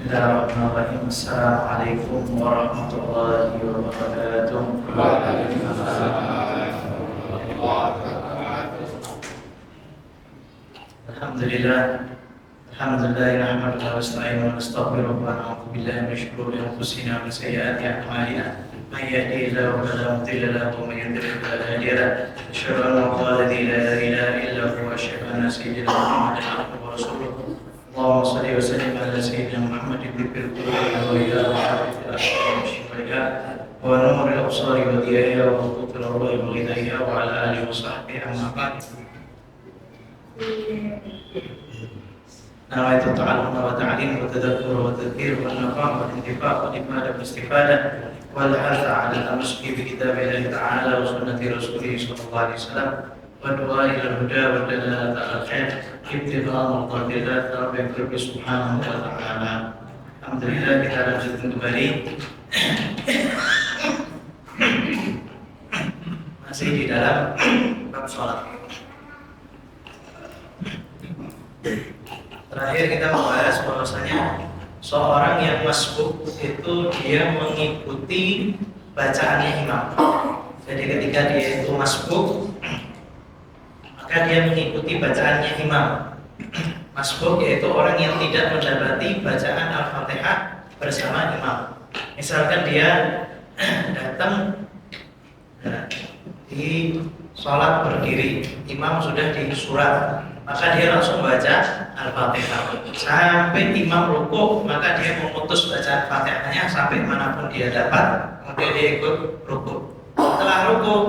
Bismillahirrahmanirrahim. Assalamualaikum warahmatullahi wabarakatuh. Alhamdulillah. Alhamdulillah nahmaduhu wa nasta'inuhu wa nastaghfiruh wa na'udzu billahi min shururi anfusina wa min sayyiati a'malina. May yahdihillahu fala mudilla lahu wa may yudlil fala hadiya lahu. Asyhadu an la ilaha illa huwa wa asyhadu anna sayyidina Muhammadan abduhu wa rasuluh. Allahumma shalli wa sallim ala sayyidina Muhammadin bil qur'ani wa ila alihi wa nuril absari wa diyaya wa qutul arwahi wa hidayah wa ala alihi wa sahbihi amma ba'd. نويت التعلم والتعليم والتذكر والتذكير والنفاق والانتفاع والإفادة والاستفادة والحث على التمسك بكتاب الله تعالى وسنة رسوله صلى الله عليه وسلم والدعاء إلى الهدى والدلالة على الخير ابتغاء مرضات الله رب سبحانه وتعالى. Alhamdulillah kita lanjutkan kembali masih di dalam bab sholat. Terakhir kita membahas bahwasanya seorang yang masbuk itu dia mengikuti bacaannya imam. Jadi ketika dia itu masbuk, maka dia mengikuti bacaannya imam. Masbuk yaitu orang yang tidak mendapati bacaan Al-Fatihah bersama imam. Misalkan dia datang di sholat berdiri, imam sudah di surat, maka dia langsung baca Al-Fatihah sampai imam rukuk, maka dia memutus bacaan Fatihahnya sampai manapun dia dapat, kemudian dia ikut rukuk. Setelah rukuk,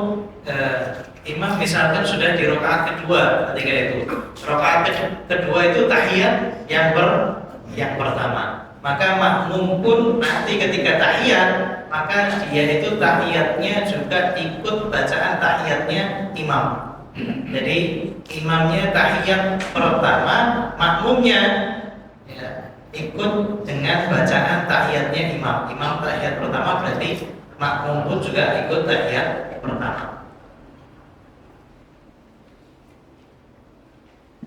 imam misalkan sudah di rakaat kedua, ketika itu rakaat kedua itu tahiyat yang pertama, maka makmum pun nanti ketika tahiyat, maka dia itu tahiyatnya juga ikut bacaan tahiyatnya imam. Jadi imamnya tahiyat pertama, makmumnya ikut dengan bacaan tahiyatnya imam. Imam tahiyat pertama berarti makmum pun juga ikut tahiyat pertama.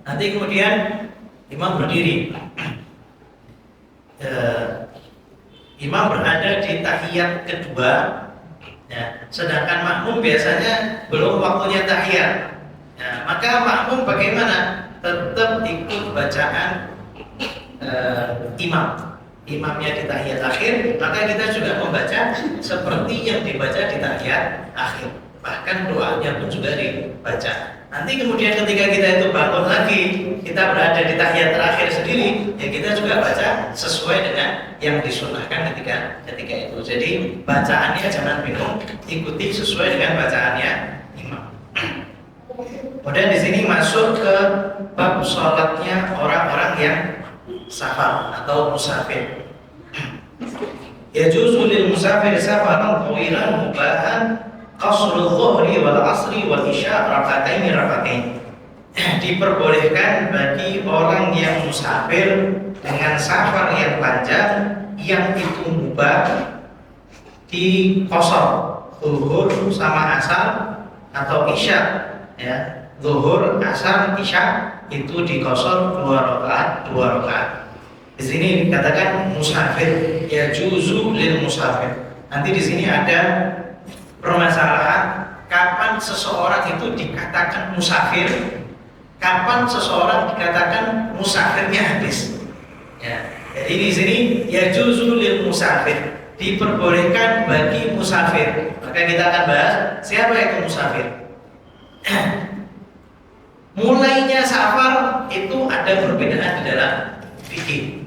Nanti kemudian imam berdiri. Imam berada di tahiyat kedua, sedangkan makmum biasanya belum waktunya tahiyat. Maka makmum bagaimana? Tetap ikut bacaan imam. Imamnya di tahiyat akhir, maka kita juga membaca seperti yang dibaca di tahiyat akhir. Bahkan doanya pun juga dibaca. Nanti kemudian ketika kita itu bangun lagi, kita berada di tahiyat terakhir sendiri, ya kita juga baca sesuai dengan yang disunahkan ketika itu. Jadi bacaannya jangan bingung, ikuti sesuai dengan bacaannya imam. Kemudian di sini masuk ke bab sholatnya orang-orang yang safar atau musafir. Yajuzu lil musafir safaran tawilan mubahan qasrul dhuhri wal asri wal isya raka'atain. Diperbolehkan bagi orang yang musafir dengan safar yang panjang yang itu mubah di qasar zuhur sama asar atau isya, ya. Zuhur, asar, isya itu di qasar 2 rakaat. Di sini dikatakan musafir, ya juzu lil musafir. Nanti di sini ada permasalahan kapan seseorang itu dikatakan musafir, kapan seseorang dikatakan musafirnya habis. Ya, jadi di sini ya juzu lil musafir, diperbolehkan bagi musafir. Maka kita akan bahas siapa itu musafir. Mulainya safar itu ada perbedaan di dalam fikih.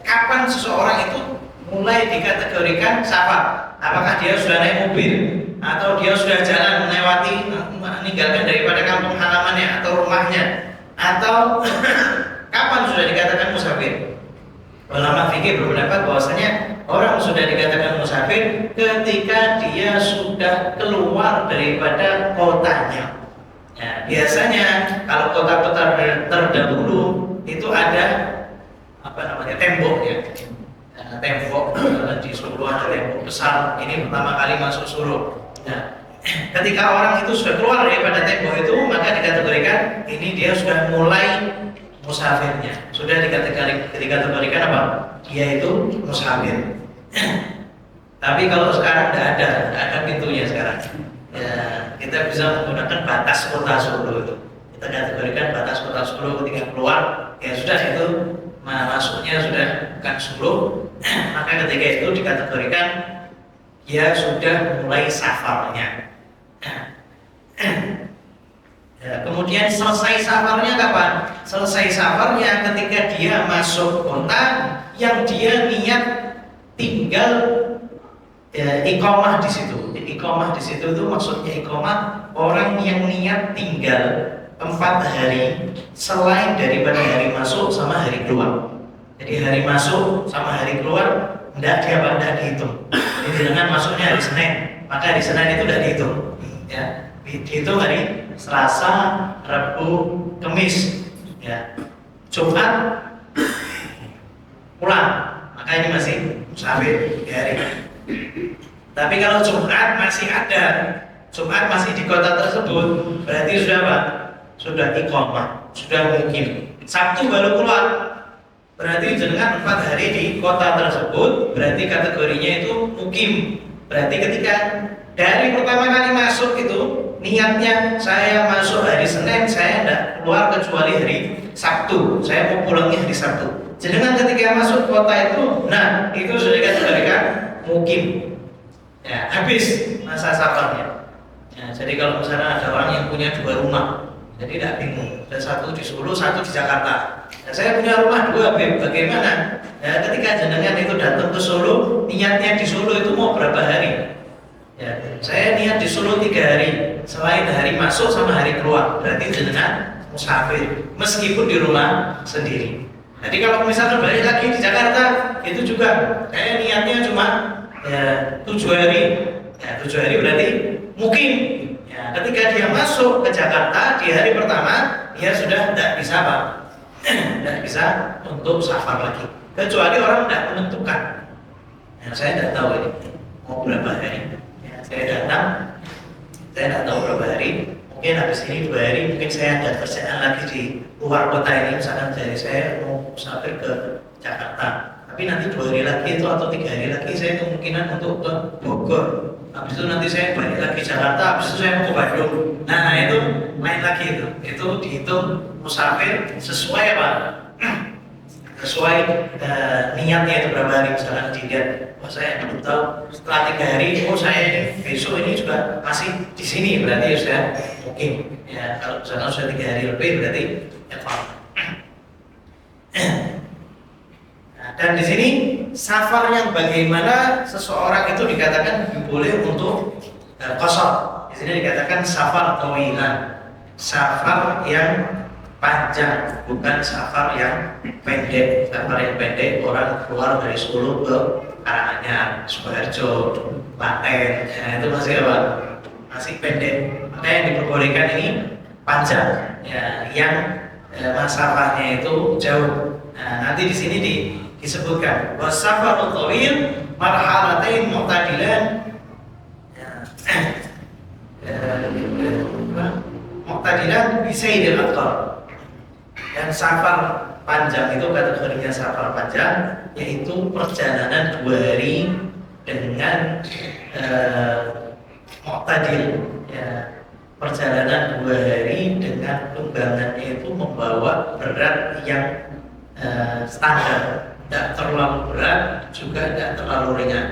Kapan seseorang itu mulai dikategorikan safar? Apakah dia sudah naik mobil atau dia sudah jalan melewati, meninggalkan daripada kampung halamannya atau rumahnya, atau kapan sudah dikatakan musafir? Ulama fikih berpendapat bahwasanya orang sudah dikatakan musafir ketika dia sudah keluar daripada kotanya. Ya, biasanya kalau kota-kota terdahulu itu ada tembok, ya. Tembok di Solo ada tembok besar. Ini pertama kali masuk Solo. Nah, ketika orang itu sudah keluar daripada tembok itu, maka dikategorikan ini dia sudah mulai musafirnya. Sudah dikategorikan apa? Dia itu musafir. Tapi kalau sekarang tidak ada pintunya sekarang. Ya, kita bisa menggunakan batas kota Solo itu. Kita kategorikan batas kota Solo ketika keluar, ya sudah itu masuknya sudah bukan Solo, maka ketika itu dikategorikan ya sudah mulai safarnya. Ya, kemudian selesai safarnya kapan? Selesai safarnya ketika dia masuk kota yang dia niat tinggal iqamah di situ. Iqamah di situ itu maksudnya iqamah orang yang niat tinggal 4 hari selain daripada hari masuk sama hari keluar. Jadi hari masuk sama hari keluar tidak dihitung. Jadi dengan masuknya hari Senin, maka hari Senin itu tidak dihitung. Ya, dihitung hari Selasa, Rabu, Kamis. Ya, Jumat pulang, maka ini masih musafir di hari. Tapi kalau Jumat masih ada, Jumat masih di kota tersebut, berarti sudah apa? Sudah iqamah, sudah mukim. Sabtu baru keluar, berarti dengan 4 hari di kota tersebut, berarti kategorinya itu mukim. Berarti ketika dari pertama kali masuk itu niatnya saya masuk hari Senin, saya tidak keluar kecuali hari Sabtu, saya mau pulangnya hari Sabtu. Sedangkan ketika masuk kota itu, nah itu sudah dikategorikan mukim. Ya, habis masa safarnya. Ya, jadi kalau misalnya ada orang yang punya 2 rumah, jadi tidak bingung. Ada satu di Solo, satu di Jakarta. Ya, saya punya rumah 2, bagaimana? Ya, ketika jenengan itu datang ke Solo, niatnya di Solo itu mau berapa hari? Ya, saya niat di Solo 3 hari, selain hari masuk sama hari keluar, berarti jenengan musafir, meskipun di rumah sendiri. Jadi kalau misalnya balik lagi di Jakarta, itu juga kayak niatnya cuma ya 7 hari. Ya, 7 hari berarti mukim. Ya, ketika dia masuk ke Jakarta di hari pertama, dia sudah tidak bisa apa? Tidak bisa untuk safar lagi. Kecuali orang tidak menentukan. Ya, saya tidak tahu ini mau berapa hari. Ya, saya datang, saya tidak tahu berapa hari. Mungkin habis ini 2 hari, mungkin saya ada kerjaan lagi di luar kota ini. Misalkan dari saya mau musafir ke Jakarta. Tapi nanti 2 hari lagi itu atau 3 hari lagi saya kemungkinan untuk ke Bogor. Habis itu nanti saya balik lagi Jakarta, habis itu saya mau ke Bandung. Nah itu lain lagi itu dihitung musafir sesuai apa? Sesuai niatnya itu berapa hari. Misalkan dilihat, oh saya belum tahu setelah 3 hari, oh saya besok ini juga masih di sini, berarti sudah mungkin. Ya kalau misalkan sudah 3 hari lebih berarti ya Pak. Dan di sini safar yang bagaimana seseorang itu dikatakan boleh untuk qasar. Di sini dikatakan safar tawilan, safar yang panjang, bukan safar yang pendek. Safar yang pendek orang keluar dari Solo ke Karanganyar, Sukoharjo, Klaten, ya, itu masih apa? Masih pendek. Maka yang diperbolehkan ini panjang, ya, yang masafahnya itu jauh. Nah, nanti di sini disebutkan wasafarul tawil marhalatain mu'tadilan, mu'tadilan bisaidil aqtar. Dan safar panjang itu kategorinya safar panjang, yaitu perjalanan 2 hari dengan mu'tadil, ya, perjalanan 2 hari dengan tunggangannya itu membawa berat yang standar, tidak terlalu berat juga tidak terlalu ringan.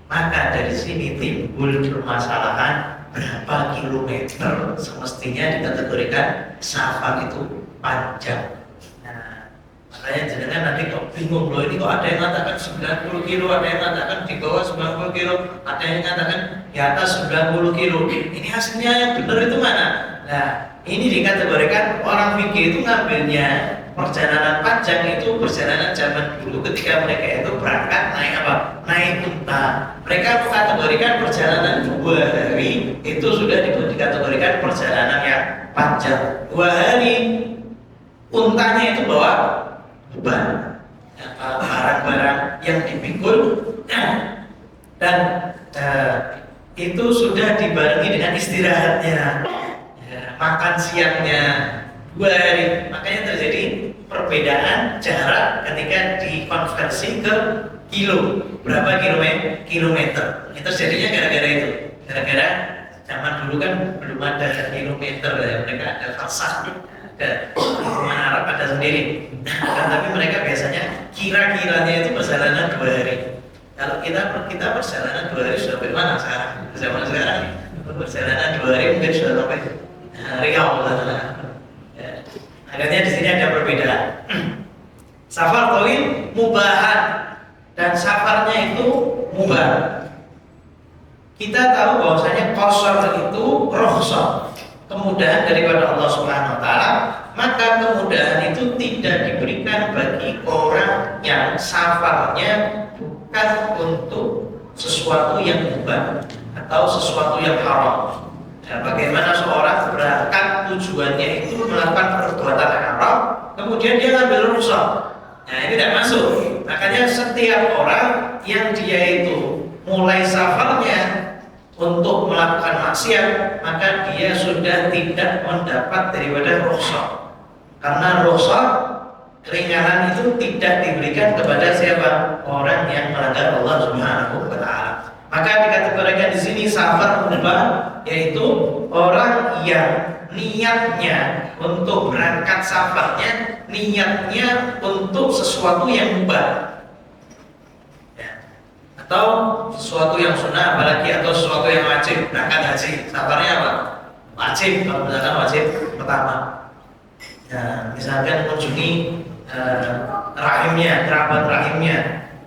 Maka dari sini timbul permasalahan berapa kilometer semestinya dikategorikan safar itu panjang. Nah, makanya jenengan nanti kok bingung loh, ini kok ada yang mengatakan 90 kilo, ada yang mengatakan di bawah 90 kilo, ada yang mengatakan di atas 90 kilo. Ini hasilnya yang benar itu mana? Nah, ini dikategorikan orang fikih itu ngambilnya perjalanan panjang itu perjalanan zaman dulu ketika mereka itu berangkat naik apa? Naik unta. Mereka mengkategorikan perjalanan 2 hari itu sudah dikategorikan perjalanan yang panjang. 2 hari untanya itu bawa beban, barang-barang yang dipikul, dan itu sudah dibarengi dengan istirahatnya, makan siangnya 2 hari. Makanya terjadi perbedaan jarak ketika dikonversi ke kilo. Berapa kilometer? Itu jadinya gara-gara itu. Gara-gara zaman dulu kan belum ada kilometer ya, mereka ada farsah, ada hitungan Arab ada sendiri. Tapi mereka biasanya kira-kiranya itu perjalanan 2 hari. Kalau kita perjalanan 2 hari sudah sampai mana sekarang? Zaman sekarang perjalanan 2 hari mungkin sudah sampai Riau lah. Akhirnya di sini ada perbedaan. Safar tawil mubahan dan safarnya itu mubah. Kita tahu bahwasanya qasar itu rukhsah, kemudahan daripada Allah Subhanahu wa taala, maka kemudahan itu tidak diberikan bagi orang yang safarnya bukan untuk sesuatu yang mubah atau sesuatu yang haram. Nah, bagaimana seorang berangkat tujuannya itu melakukan perbuatan haram, kemudian dia ngambil rukhsah. Nah, ini tidak masuk. Makanya setiap orang yang dia itu mulai safarnya untuk melakukan maksiat, maka dia sudah tidak mendapat daripada rukhsah. Karena rukhsah keringanan itu tidak diberikan kepada siapa? Orang yang melanggar Allah Subhanahu wa taala. Maka dikategorikan di sini safar mubah, yaitu orang yang niatnya untuk berangkat safarnya, niatnya untuk sesuatu yang mubah, ya. Atau sesuatu yang sunnah, apalagi atau sesuatu yang wajib. Berangkat haji, safarnya apa? Wajib, kalau misalkan wajib pertama, ya, misalkan mengunjungi rahimnya, kerabat rahimnya,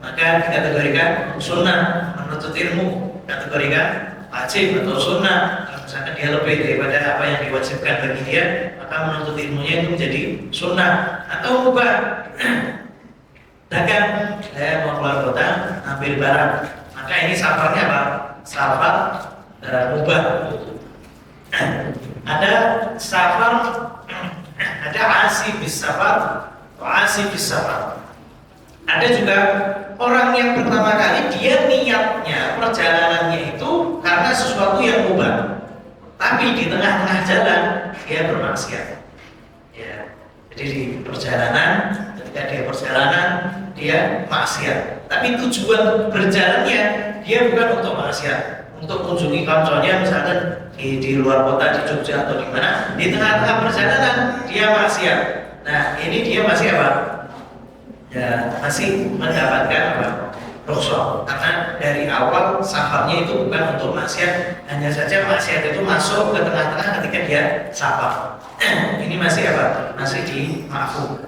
maka dikategorikan sunnah. Menuntut ilmu kategorikan wajib atau sunnah. Kalau misalkan dia lebih daripada apa yang diwajibkan bagi dia, maka menuntut ilmunya itu menjadi sunnah. Atau mubah, dagang, saya mau keluar kota ambil barang, maka ini safarnya apa? Safar mubah. Ada safar, ada asibis safar, asibis safar. Ada juga orang yang pertama kali dia niatnya perjalanannya itu karena sesuatu yang mubah, tapi di tengah-tengah jalan dia bermaksiat. Ya, jadi di perjalanan, ketika dia perjalanan dia maksiat, tapi tujuan berjalannya dia bukan untuk maksiat, untuk mengunjungi kantornya misalkan di luar kota, di Jogja atau di mana, di tengah-tengah perjalanan dia maksiat. Nah, ini dia masih apa? Ya, masih mendapatkan apa? Rukhsah. Karena dari awal safarnya itu bukan untuk maksiat, hanya saja maksiat itu masuk ke tengah-tengah ketika dia safar. Ini masih apa? Masih dimaafkan.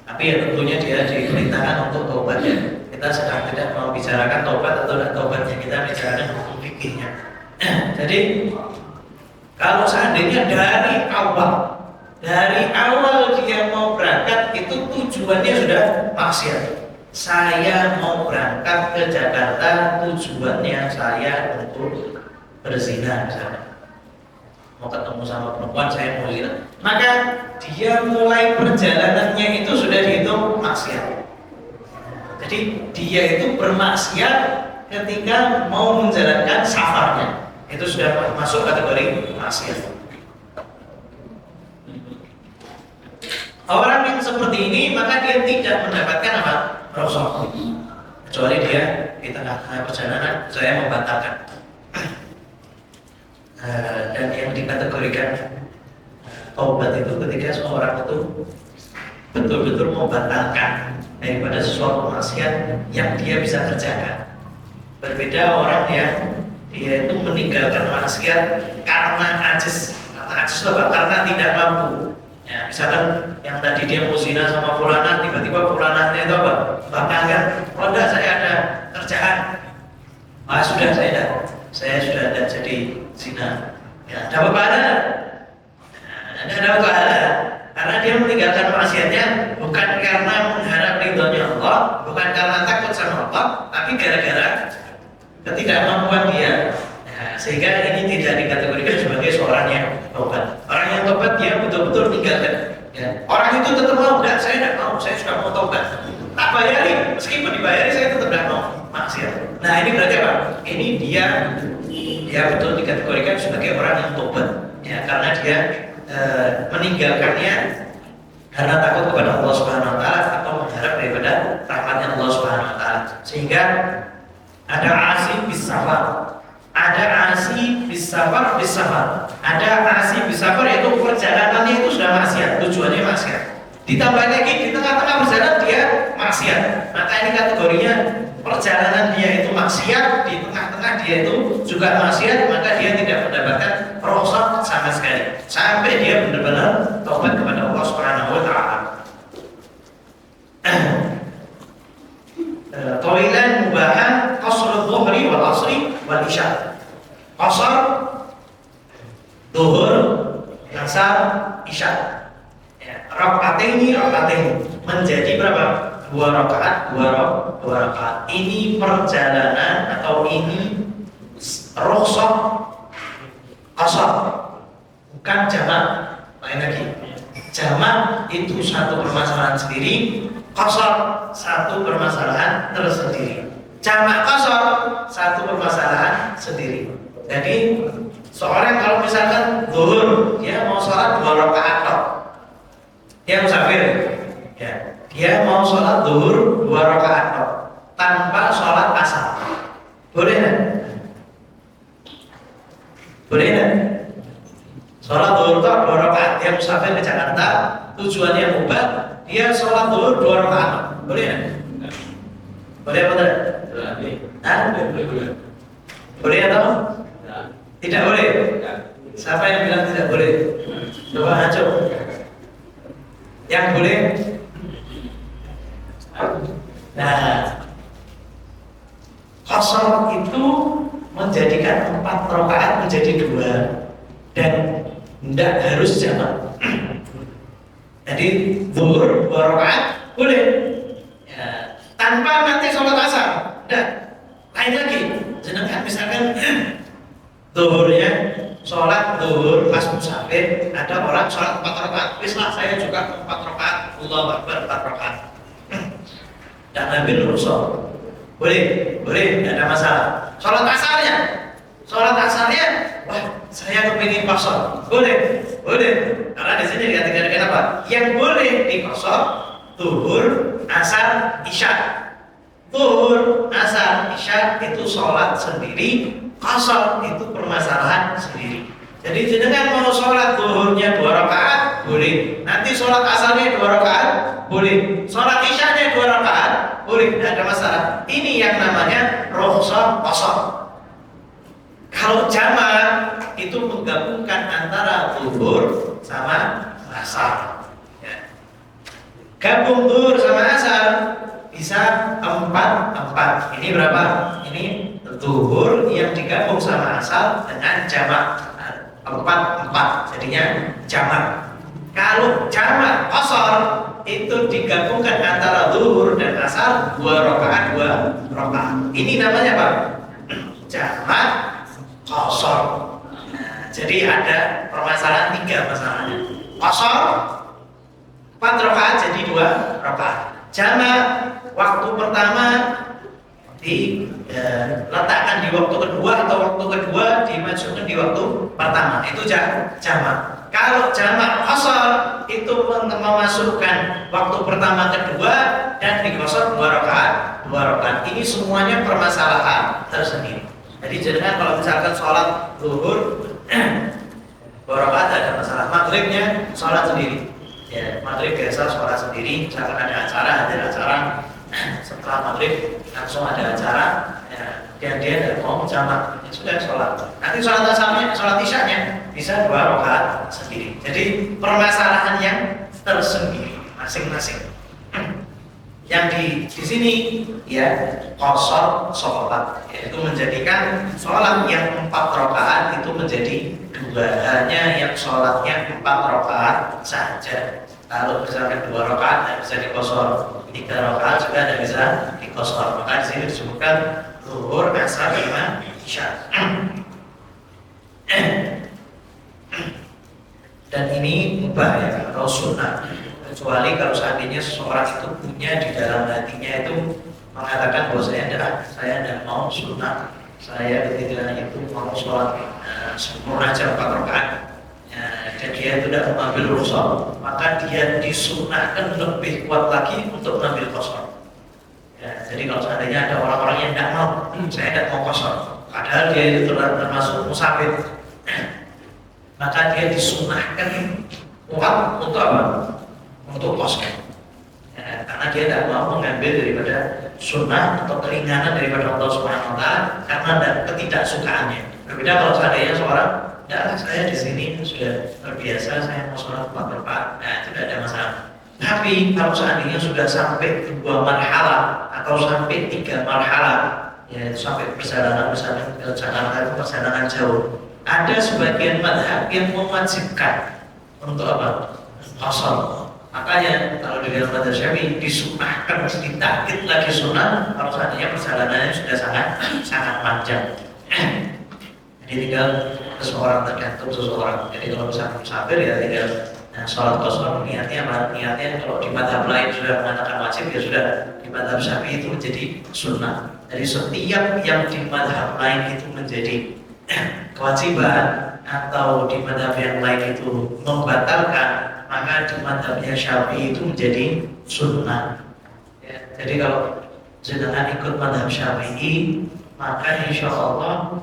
Tapi ya tentunya dia diperintahkan untuk taubat ya. Kita sedang tidak mau bicarakan taubat atau tidak taubatnya, kita bicarakan hukum fikihnya. Jadi kalau seandainya dari awal dia mau berangkat itu tujuannya sudah maksiat. Saya mau berangkat ke Jakarta, tujuannya saya untuk berzina misalnya. Mau ketemu sama perempuan, saya mau zina. Maka dia mulai perjalanannya itu sudah dihitung maksiat. Jadi dia itu bermaksiat ketika mau menjalankan safarnya. Itu sudah masuk kategori maksiat. Orang yang seperti ini maka dia tidak mendapatkan apa? Rukhsah. Kecuali dia di tengah perjalanan saya membatalkan. Dan yang dikategorikan taubat itu ketika seorang itu betul-betul membatalkan daripada sesuatu maksiat yang dia bisa kerjakan. Berbeda orang yang dia itu meninggalkan maksiat karena ajis. Karena tidak mampu. Ya, misalkan yang tadi dia mau zina sama fulanah, tiba-tiba fulanahnya itu apa? Banggakan, oh enggak, saya ada kerjaan. Sudah saya sudah ada jadi zina. Ya, dapat pahala? Tidak dapat pahala. Karena dia meninggalkan maksiatnya bukan karena mengharap ridhonya Allah, bukan karena takut sama Allah, tapi gara-gara ketidakmampuan dia. Nah, sehingga ini tidak dikategorikan sebagai seorang yang tobat. Orang yang tobat dia betul-betul tinggalkan. Ya. Orang itu tetap mau, enggak, saya tidak mau, saya sudah mau tobat. Tak bayari, meskipun dibayari saya tetap tidak mau maksiat. Nah, ini berarti apa? Ini dia betul dikategorikan sebagai orang yang tobat. Ya, karena dia meninggalkannya karena takut kepada Allah Subhanahu tujuannya maksiat. Ditambah lagi di tengah-tengah perjalanan dia maksiat, maka ini kategorinya perjalanan dia itu maksiat, di tengah-tengah dia itu juga maksiat, maka dia tidak mendapatkan rukhsah sama sekali sampai dia benar-benar taubat kepada Allah Subhanahu wa taala. Tawilan mubahan qasrul dhuhri wal asri wal isya. Qasar zuhur, asar, isya. Rakaataini menjadi berapa? 2 rakaat. Ini perjalanan atau ini rukhsah qasar, bukan jamak. Lain lagi. Jamak itu satu permasalahan sendiri, qasar satu permasalahan tersendiri. Jamak qasar satu permasalahan sendiri. Jadi seorang kalau misalkan zuhur dia mau sholat 2 rakaat toh. Dia musafir, ya. Dia mau sholat zuhur 2 rakaat toh, tanpa sholat asar. Boleh nggak? Boleh nggak? Sholat zuhur toh 2 rakaat. Dia musafir ke Jakarta, tujuannya mubah. Dia sholat zuhur 2 rakaat. Boleh nggak? Boleh apa tidak? Boleh atau? Tidak boleh. Siapa yang bilang tidak boleh? Coba aja. Yang boleh. Nah, qasar itu menjadikan 4 rakaat menjadi 2 dan tidak harus jamak. Jadi zuhur 2 rakaat boleh, ya, tanpa nanti sholat asar. Tidak. Lain lagi. Jenengan misalkan zuhurnya sholat zuhur pas musafir, ada orang sholat 4 rakaat. Bismillah saya juga 4 rakaat. Allahu Akbar 4 rakaat. Dan ambil rukhsah. Boleh, tidak ada masalah. Sholat asarnya, wah saya kepingin qasar. Boleh. Karena di sini dikatakan apa? Yang boleh diqasar zuhur, asar, isya. Zuhur, asar, isya itu sholat sendiri. Qasar itu permasalahan sendiri. Jadi jenengan mau sholat zuhurnya 2 rakaat boleh, nanti sholat asarnya 2 rakaat boleh, sholat isyanya 2 rakaat boleh, tidak ada masalah. Ini yang namanya rukhsah qasar. Kalau jamak itu menggabungkan antara zuhur sama asar. Ya. Gabung zuhur sama asar bisa 4. Ini berapa? Ini zuhur yang digabung sama asar dengan jamak 4, jadinya jamak. Kalau jamak qasar itu digabungkan antara zuhur dan asar 2 rakaat. Ini namanya apa? Jamak qasar. Jadi ada permasalahan 3 masalahnya. Qasar 4 rakaat jadi 2 rakaat. Jamak waktu pertama diletakkan di waktu kedua atau waktu kedua dimasukkan di waktu pertama, itu jamak. Kalau jamak qasar itu memasukkan waktu pertama kedua dan diqasar 2 rakaat. Ini semuanya permasalahan tersendiri. Jadi jangan kalau misalkan sholat zuhur 2 rakaat ada masalah, maghribnya sholat sendiri. Ya, maghrib biasa sholat sendiri, misalkan ada acara setelah maghrib langsung ada acara, ya, dia tidak mau jamak, ya sudah sholat. Nanti sholat asarnya, sholat isyanya bisa 2 rakaat sendiri. Jadi permasalahan yang tersendiri masing-masing. Yang di sini ya qasar sholat, yaitu menjadikan sholat yang 4 rakaat itu menjadi 2, hanya yang sholatnya 4 rakaat saja. Kalau misalkan 2 rakaat bisa diqasar, 3 rakaat juga tidak bisa diqasar. Maka di sini disebutkan zuhur, asar, isya. Dan ini mubah ya, atau sunnah. Kecuali kalau seandainya seseorang itu punya di dalam hatinya itu mengatakan bahwa saya tidak mau sunnah, saya ketika itu mau sholat sempurna aja 4 rakaat, dan dia tidak mengambil rukhsah, maka dia disunnahkan lebih kuat lagi untuk mengambil qasar. Ya, jadi kalau seandainya ada orang-orang yang tidak mau, saya tidak mau qasar, padahal dia itu termasuk musafir, maka dia disunnahkan kuat untuk apa? Untuk kosong. Ya, karena dia tidak mau mengambil daripada sunnah atau keringanan daripada Allah Subhanahu Wa Taala karena ada ketidaksukaannya. Berbeda kalau seandainya seorang, ya saya di sini sudah terbiasa, saya mau sholat 4 rakaat, nah itu tidak ada masalah. Tapi kalau seandainya sudah sampai 2 marhalah atau sampai 3 marhalah, ya sampai perjalanan misalnya ke Jakarta itu perjalanan jauh, ada sebagian madhab yang mewajibkan untuk apa? Qasar. Makanya kalau di dalam madhab Syafi'i disunahkan ditakit lagi sunnah kalau seandainya perjalanannya sudah sangat panjang. Jadi tinggal seseorang tergantung seseorang. Jadi kalau misalnya musafir ya tinggal sholat qasar, niatnya apa? Niatnya kalau di madhab lain sudah mengatakan wajib ya sudah, di madhab Syafi'i itu menjadi sunnah. Jadi setiap yang di madhab lain itu menjadi kewajiban atau di madhab yang lain itu membatalkan, maka di madhabnya Syafi'i itu menjadi sunnah. Ya, jadi kalau jenengan ikut madhab Syafi'i, maka insya Allah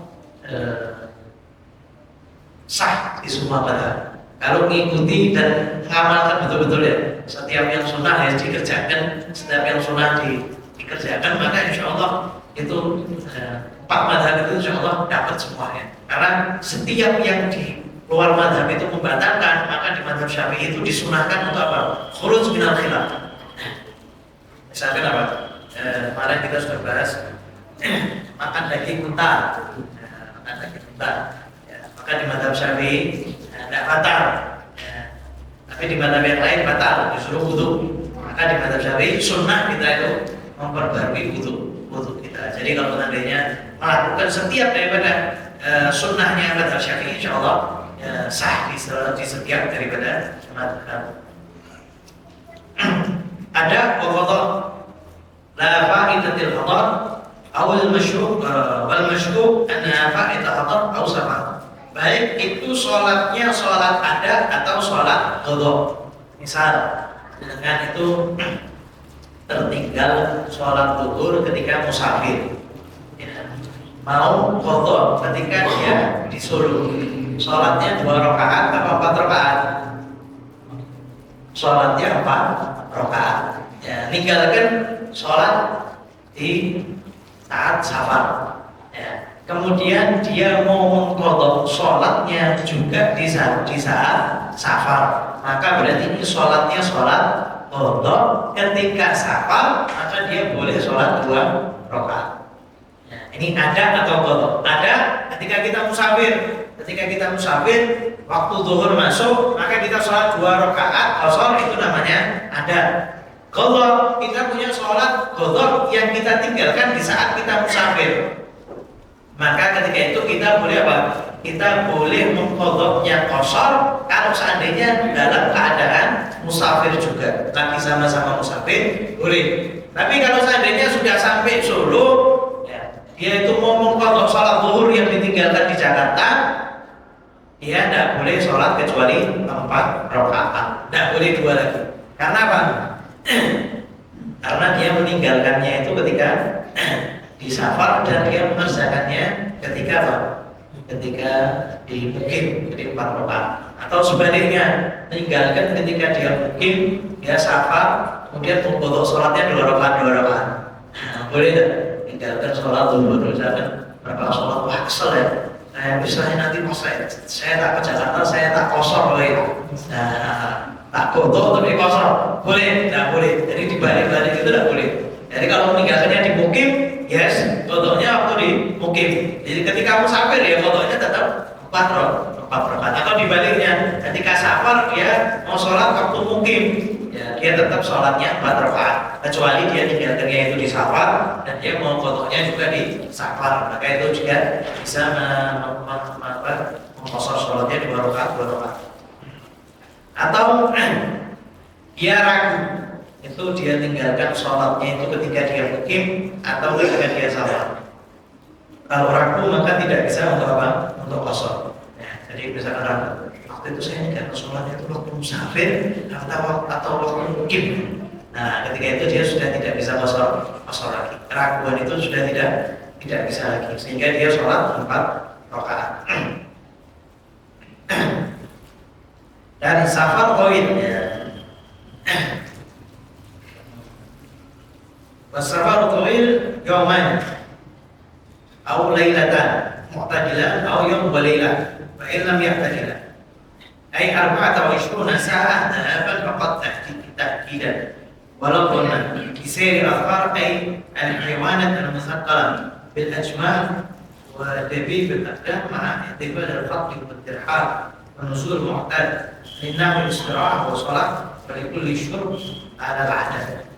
sah di semua madhab. Kalau mengikuti dan mengamalkan betul-betul ya, setiap yang sunnah harus dikerjakan, setiap yang sunnah dikerjakan, maka insya Allah itu 4 madhab itu insya Allah dapat semuanya. Karena setiap yang di luar madhab itu membatalkan, maka di madhab Syafi'i itu disunahkan untuk apa? Khuruj minal khilaf. Misalkan apa? Kemarin kita sudah bahas makan daging unta, makan daging unta. Ya, maka di madhab Syafi'i tidak batal. Ya, tapi di madhab yang lain batal, disuruh wudu. Maka di madhab Syafi'i sunnah kita itu memperbarui wudu kita. Jadi kalau seandainya melakukan setiap daripada sunnahnya madhab Syafi'i, insya Allah ya, sah di setiap daripada madhab. Ada waqadha la fa'idatil hadar awal masyhur wal masyhur anna fa'idah hadar aw safar. Baik itu sholatnya sholat ada atau sholat qadha. Misal dengan itu tertinggal sholat zuhur ketika musafir, ya, mau qadha ketika dia disuruh sholatnya 2 rakaat apa 4 rakaat? Sholatnya 4 rakaat. Ya, ninggalkan sholat di saat safar. Ya. Kemudian dia mau mengqadha sholatnya juga di saat safar. Maka berarti ini sholatnya sholat qadha ketika safar, maka dia boleh sholat 2 rakaat. Ya, ini ada atau qadha? Ada ketika kita musafir. Ketika kita musafir, waktu zuhur masuk, maka kita sholat 2 rakaat qasar, itu namanya ada. Qadha, kita punya sholat qadha yang kita tinggalkan di saat kita musafir. Maka ketika itu kita boleh apa? Kita boleh mengqadhanya qasar kalau seandainya dalam keadaan musafir juga. Lagi sama-sama musafir, boleh. Tapi kalau seandainya sudah sampai Solo, ya, dia itu mau mengqadha sholat zuhur yang ditinggalkan di Jakarta, dia tidak boleh sholat kecuali 4 rakaat, tidak boleh 2 lagi. Karena apa? Karena dia meninggalkannya itu ketika di safar dan dia mengerjakannya ketika apa? Ketika di mukim, jadi 4 rakaat. Atau sebaliknya, meninggalkan ketika dia mukim, dia safar, kemudian mengqadha sholatnya 2 rakaat, 2 rakaat. Nah, boleh tidak? Tinggalkan sholat dulu, misalkan berapa sholat, wah kesel ya. Misalnya nanti pas saya tak ke Jakarta, saya tak kosor boleh. Nah, tak qadha tapi kosor boleh? Tidak boleh. Jadi dibalik-balik itu tidak boleh. Jadi kalau meninggalkannya di mukim, yes, qadhanya waktu di mukim. Jadi ketika musafir ya qadhanya tetap 4 rakaat. Atau dibaliknya, ketika safar dia mau sholat waktu mukim, ya, dia tetap sholatnya 4 rakaat. Kecuali dia tinggalkannya itu di safar dan dia mau qadhanya juga di safar, maka itu juga bisa mengqasar sholatnya 2 rakaat, 2 rakaat. Atau dia ragu, itu dia tinggalkan sholatnya itu ketika dia mukim atau ketika dia safar. Kalau ragu maka tidak bisa untuk apa? Untuk qasar. Ya, jadi misalkan ragu, waktu itu saya tinggalkan sholatnya itu waktu musafir atau waktu mukim. Nah, ketika itu dia sudah tidak bisa qasar lagi. Keraguan itu sudah tidak bisa lagi, sehingga dia sholat 4 rakaat. Dan safar tawil ya. والسفر طويل يومان أو ليلتان معتدلة أو يوم وليلة فإن لم يعتدلا أي 24 ساعة ذهابا فقط تأكيدا ولو قلنا بسير الأظفار أي الحيوانات المثقلة بالأجمال ودبيب الأقدام مع احتفال الخط والترحال والنزول المعتاد للنوم الاستراحة والصلاة ولكل شرب على العادة.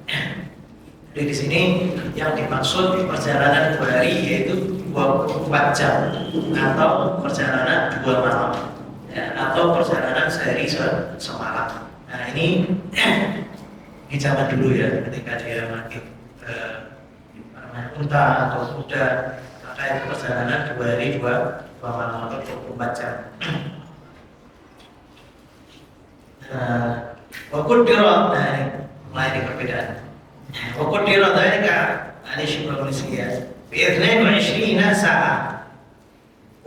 Jadi di sini yang dimaksud perjalanan 2 hari yaitu 24 jam atau perjalanan 2 malam ya, atau perjalanan sehari semalam. Nah ini di zaman dulu ya, ketika dia mati unta atau kuda, maka itu perjalanan 2 hari 2 malam atau 24 jam. Wakudiro, nah ini mulai di perbedaan. وقدر ذلك على شبه النسيان ب22 ساعة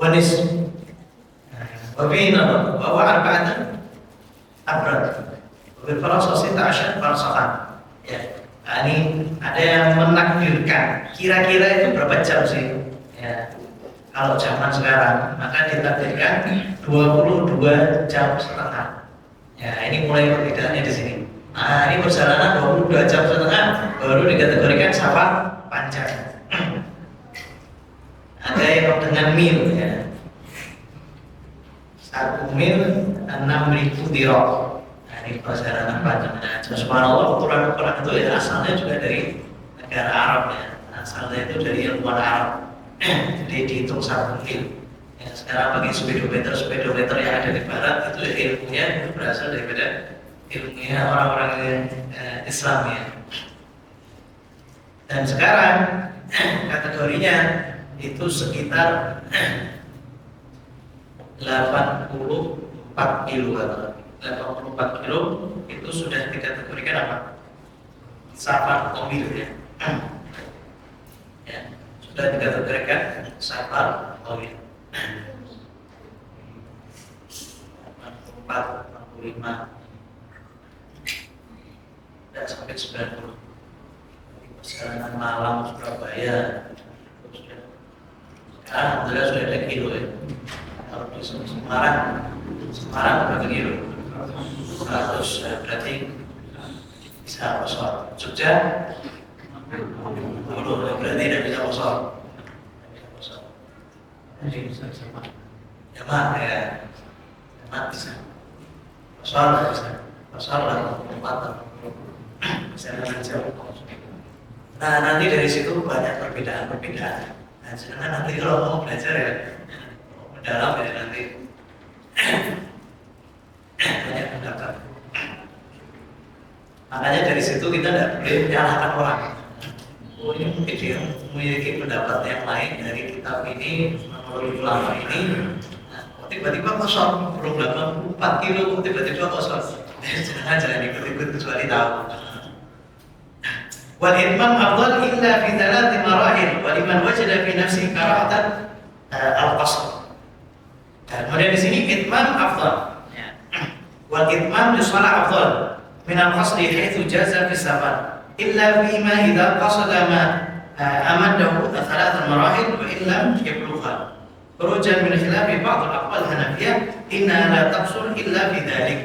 ونصف وفيه نظر وهو 4 أبرد وبالفراسة 16 فرسخا ya. Ini ada yang menakdirkan kira-kira itu berapa jam sih ya. Kalau zaman sekarang maka ditakdirkan 22 jam setengah ya. Ini mulai perbedaannya di sini. Nah, ini perjalanan 22 jam setengah baru dikategorikan safar panjang. Ada yang dengan mil ya. 1 mil 6.000 dirham. Nah, ini perjalanan panjang. Nah, subhanallah ukuran itu ya asalnya juga dari negara Arab ya. Asalnya itu dari ilmuwan Arab. Jadi dihitung 1 mil. Ya, sekarang bagi speedometer yang ada di barat itu ilmunya berasal daripada ilmunya orang-orang Islam ya. Dan sekarang kategorinya itu sekitar 84 kilo atau 84 kilo itu sudah dikategorikan apa? Safar tawil ya. Ya, sudah dikategorikan safar tawil. 84, 65 dan sampai 90. Perjalanan malam Surabaya sekarang alhamdulillah sudah ada kilo ya. Kalau di Semarang berapa kilo? 100 berarti bisa kosor. Jogja 10 berarti tidak bisa kosor. Jadi bisa sama Yaman ya. Yaman bisa kosor, bisa kosor lah 4 perjalanan jauh. Nah nanti dari situ banyak perbedaan. Nah jangan nanti kalau mau belajar ya mendalam ya nanti banyak pendapat. Makanya dari situ kita tidak boleh menyalahkan orang. Oh ini mungkin dia memiliki pendapat yang lain dari kitab ini, menurut ulama ini. Nah, tiba-tiba kosong, belum 84 kilo, tiba-tiba kosong. Jangan ikut-ikut kecuali tahu. والإتمام أفضل إلا في 3 مراحل ولمن وجد في نفسه كراهة القصر. Kemudian di sini itmam afdal. Wal itmam lis-shalah afdal min al-qasr haitsu jaza fi safar illa fima idza qasada ma amadahu 3 marahil wa illam yablugha. Khurujan min khilafi ba'd al-aqwal Hanafiyah inna la taqsur illa fi dhalik.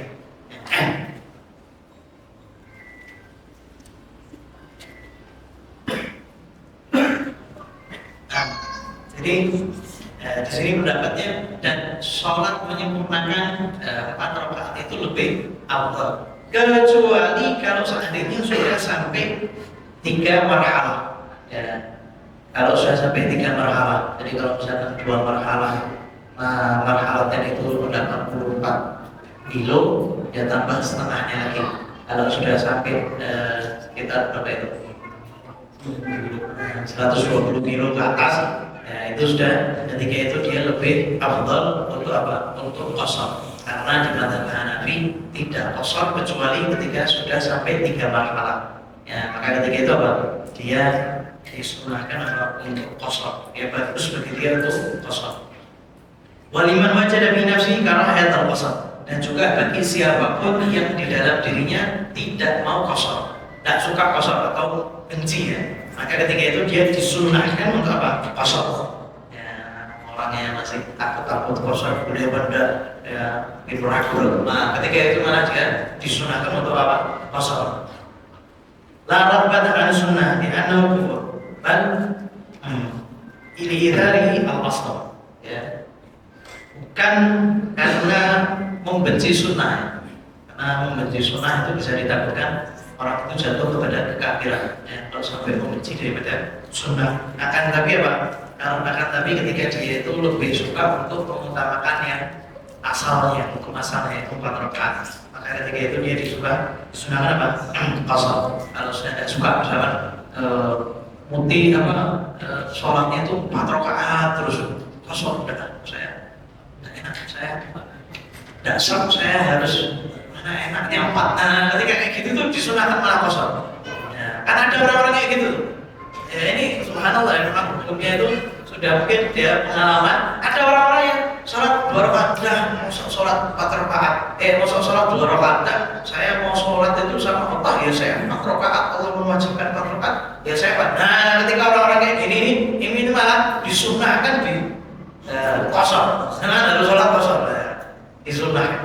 Jadi di sini pendapatnya dan sholat menyempurnakan 4 rakaat itu lebih afdal. Kecuali kalau seandainya sudah sampai 3 marhalah. Ya. Kalau sudah sampai 3 marhalah. Jadi kalau misalkan 2 marhalah, marhalahnya itu 84 kilo, ya tambah setengahnya lagi. Kalau sudah sampai sekitar berapa itu? 120 kilo ke atas. Ya, itu sudah ketika itu dia lebih afdal untuk apa? Untuk qasar. Karena di mazhab Hanafi tidak qasar kecuali ketika sudah sampai 3 marhalah. Ya, maka ketika itu apa? Dia disunahkan untuk qasar. Ya bagus bagi dia untuk qasar. Waliman wajada fi nafsihi karahatal qasar. dan juga bagi siapapun yang di dalam dirinya tidak mau qashar, tidak suka qashar atau benci ya, maka ketika itu dia disunnahkan untuk apa? Qashar. Ya, orangnya masih takut qashar boleh benda ya ragu. Nah, ketika itu mana dia disunnahkan untuk apa? Qashar. La rabbata an sunnah di annahu kufur bal ilihari al-asr ya, bukan karena membenci sunnah, karena membenci sunnah itu bisa ditakutkan orang itu jatuh kepada kekafiran ya, kalau sampai membenci daripada sunnah. Akan tapi apa? Akan tapi ketika dia itu lebih suka untuk mengutamakan yang asalnya, hukum asalnya itu 4 rakaat, maka ketika itu dia disunahkan apa? Qashar. Kalau sudah tidak suka misalkan muti sholatnya itu 4 rakaat terus qashar, saya tidak enak, saya tidak sab, saya harus mana enaknya 4. Nah, ketika kayak gitu tuh disunahkan malah qashar ya, kan ada orang-orang kayak gitu ya. Ini subhanallah ya, memang hukumnya itu sudah mungkin dia pengalaman. Ada orang-orang yang sholat 2 rakaat, mau sholat 4 rakaat, mau sholat 2 rakaat, saya mau sholat itu sama Allah ya saya 4 rakaat, Allah mewajibkan 4 rakaat ya saya 4. Nah, ketika orang-orang kayak gini ini malah disunnahkan di qashar, karena harus sholat qashar ya, disunnahkan.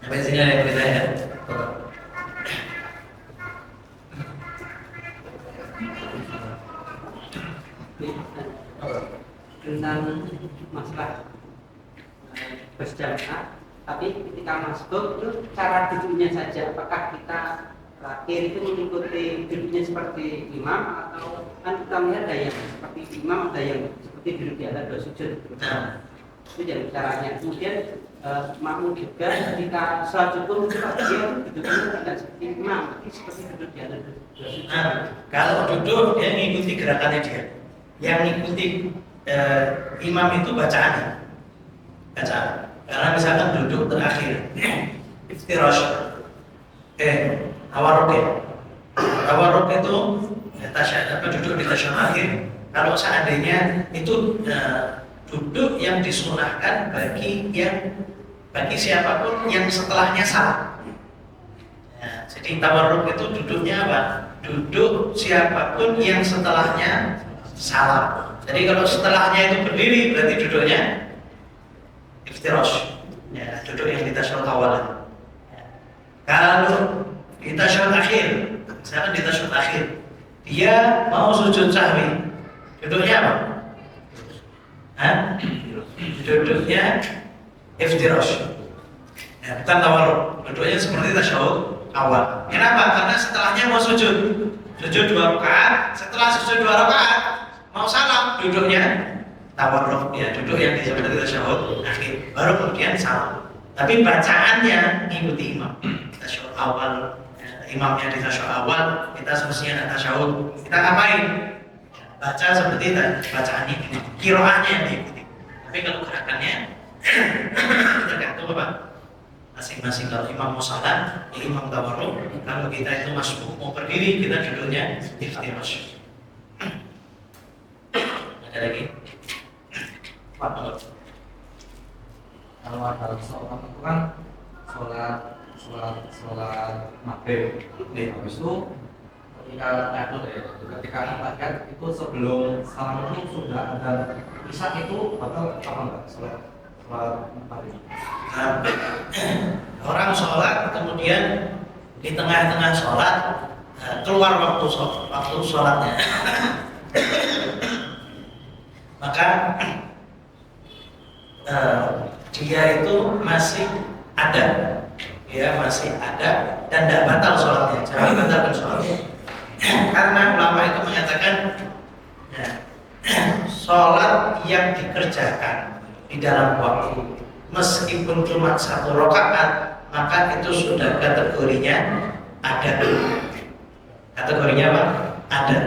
Sampai sini ada yang berita ya. Tentang masalah berjamaah, tapi ketika masuk itu cara duduknya saja, apakah kita terakhir itu mengikuti duduknya seperti imam, atau kan kita melihat ada yang seperti imam, ada yang seperti duduk di atas 2 sujud itu jadi caranya. Kemudian makmum juga ketika sholat zuhur dia duduknya tidak seperti imam, tapi seperti duduk di atas 2 sujud. Kalau duduk dia mengikuti gerakannya dia, yang mengikuti imam itu bacaan. Karena misalkan duduk terakhir iftirash tawarruk itu duduk di tasyahud akhir. Kalau seandainya itu duduk yang disunahkan bagi siapapun yang setelahnya salam ya, jadi tawarruk itu duduknya apa? Duduk siapapun yang setelahnya salam. Jadi kalau setelahnya itu berdiri berarti duduknya iftirash ya, duduk yang di tasyahud awal ya. Kalau di tasyahud akhir, misalkan di tasyahud akhir dia mau sujud sahwi, duduknya apa? Duduknya iftirash ya, bukan tawarruk, duduknya seperti tasyahud awal. Kenapa? Karena setelahnya mau sujud 2 rakaat, setelah sujud 2 rakaat mau salam, duduknya tawarruk ya, duduk yang disebut tasyahud akhir, baru kemudian salam. Tapi bacaannya ngikuti imam. Tasyahud awal ya, imamnya di tasyahud awal, kita semestinya ada tasyahud, kita ngapain? Baca seperti bacaannya ini, qiraahnya yang diikuti. Tapi kalau gerakannya tergantung apa? Masing-masing. Kalau imam mau salam, ya imam tawarruk. Kalau kita itu masbuk mau berdiri, kita duduknya iftirash. Ada lagi? Pak, kalau ada seorang itu kan sholat maghrib, habis itu ketika tahiyat itu sebelum salam itu sudah ada isya, itu batal apa enggak sholat maghrib? Orang sholat kemudian di tengah-tengah sholat keluar waktu sholatnya maka dia itu masih ada dan tidak batal sholatnya, jangan batalkan sholatnya. Karena ulama itu mengatakan sholat yang dikerjakan di dalam waktu meskipun cuma 1 rakaat, maka itu sudah kategorinya ada. Kategorinya apa? Ada.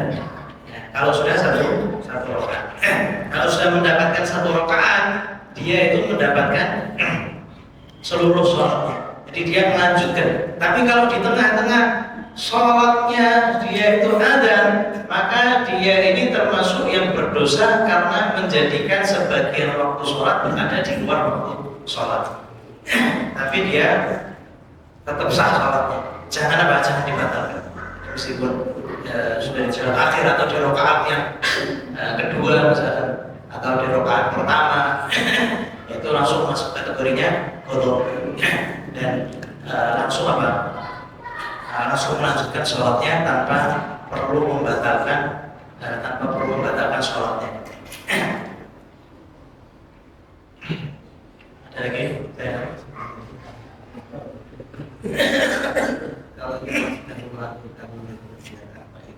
Kalau sudah satu rakaat, kalau sudah mendapatkan 1 rakaat, dia itu mendapatkan seluruh sholatnya. Jadi dia melanjutkan. Tapi kalau di tengah-tengah sholatnya dia itu adzan, maka dia ini termasuk yang berdosa karena menjadikan sebagian waktu sholat berada di luar waktu sholat, tapi dia tetap sah sholatnya. Jangan dibatalkan, meskipun sudah di jalan akhir atau di rakaat yang kedua misalnya, atau di rakaat pertama, itu langsung masuk kategorinya qadha dan langsung langsung melanjutkan sholatnya tanpa perlu membatalkan sholatnya. Ada lagi? Kalau kita sedang melakukan apa itu